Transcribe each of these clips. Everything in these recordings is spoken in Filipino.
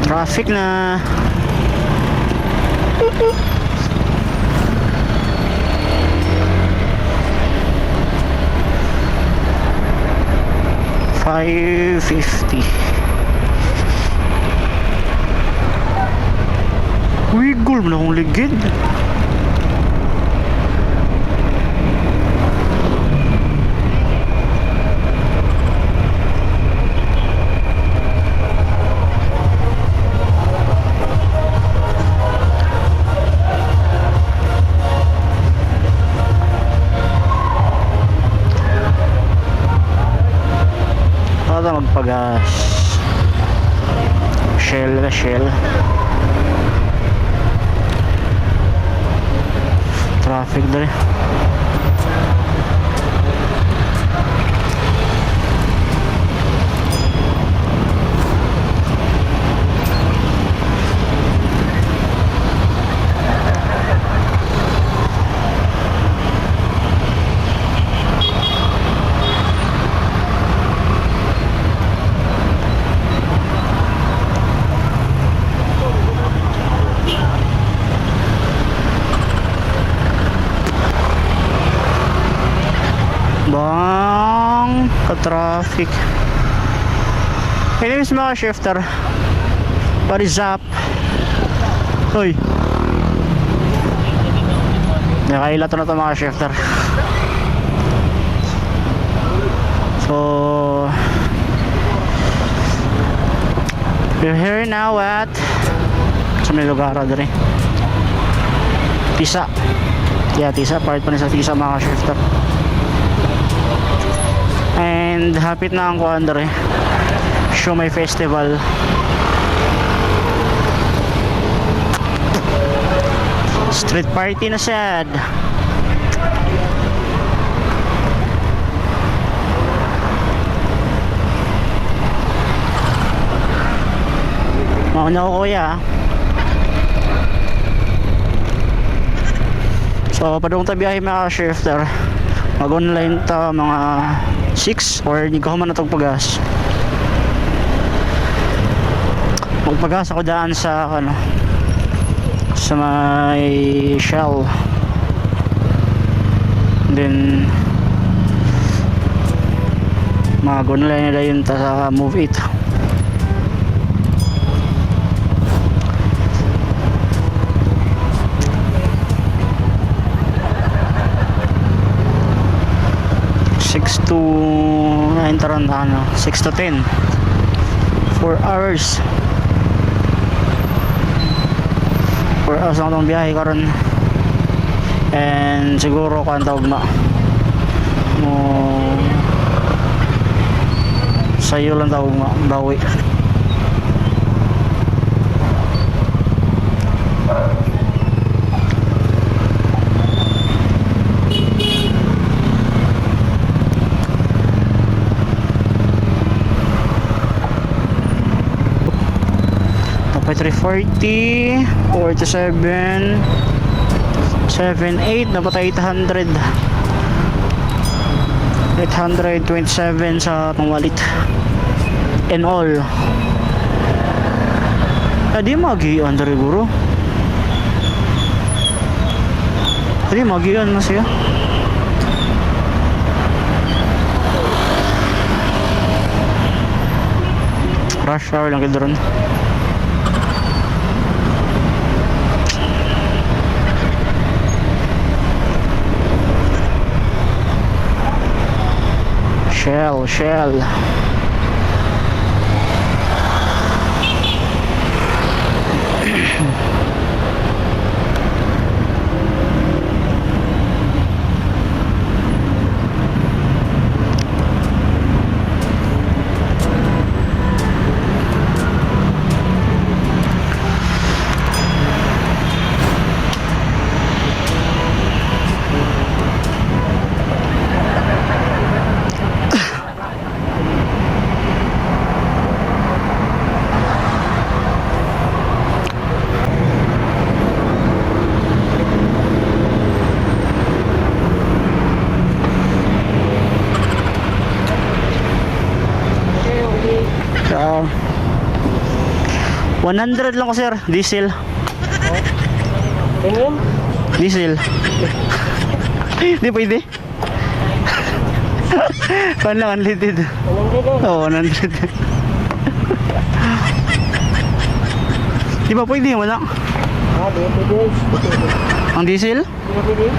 Traffic na. $5.50. Wiggle mo na akong ligid. Para magpagas. Shell na Shell. Traffic dali. Bang ka-traffic. Anyways mga shifter, what is up? Uy, nakailato na ito mga shifter. So we're here now at sa may lugar rin, Tisa. Yeah, Tisa, part pa rin sa Tisa mga shifter. And hapit na ang kuan dere, Siomai Festival. Street party na sad. Mauna ko kuya. So padung ta biyahe mga shifter, mag-online ta mga 6 or hindi ko man natong pagas. Magpagas ako daan sa ano, sa may Shell. Then mag-online nila yun ta sa Move It. To 9 tarantana, 6 to 10, 4 hours. 4 hours lang itong biyahe karon. And siguro kung tawag na mo sayo lang tawag na bawi. By 340, 47, 78, napatay 800. 827 sa pangwalit. And all. Di magian dari guru. Di magian mas ya. Rush hour lang kita ron. Shell. 100 lang ko sir, diesel. Tingin? Diesel. Hindi pwede. Pan lang, unleaded. Anong dito? Oo, 100. Di ba pwede? Wala. Di pwede. Ang diesel? Di pwede.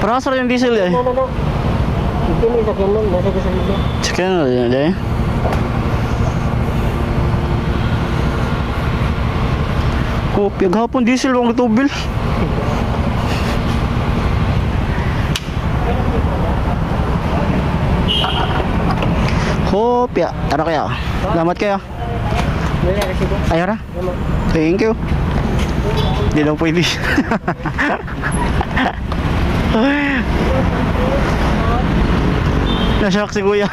Parang sarap yung diesel eh. No. Ito may sakyan lang. Nasa ko sa dito. Sige na yan eh. Kopya gahapon diesel ang tubil. Kopya. Tara kaya. Salamat kayo. Wala resibo. Ayara. Tama. Thank you. Hindi daw pwede. Nashock si kuya.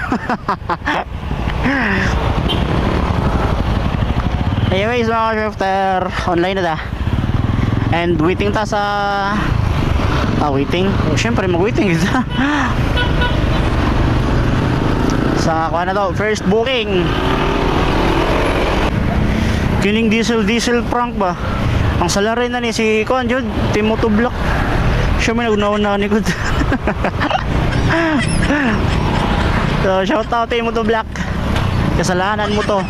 Anyways mga shifter, online na ta. And waiting ta sa waiting. Siyempre mag-waiting kita. Sa kuha na to, first booking. Kining diesel prank ba? Ang salary na ni si Kuan Jud, Timoto Black. Siya may nagunawan na ni Kud. So shout out Timoto Black. Kasalanan mo to.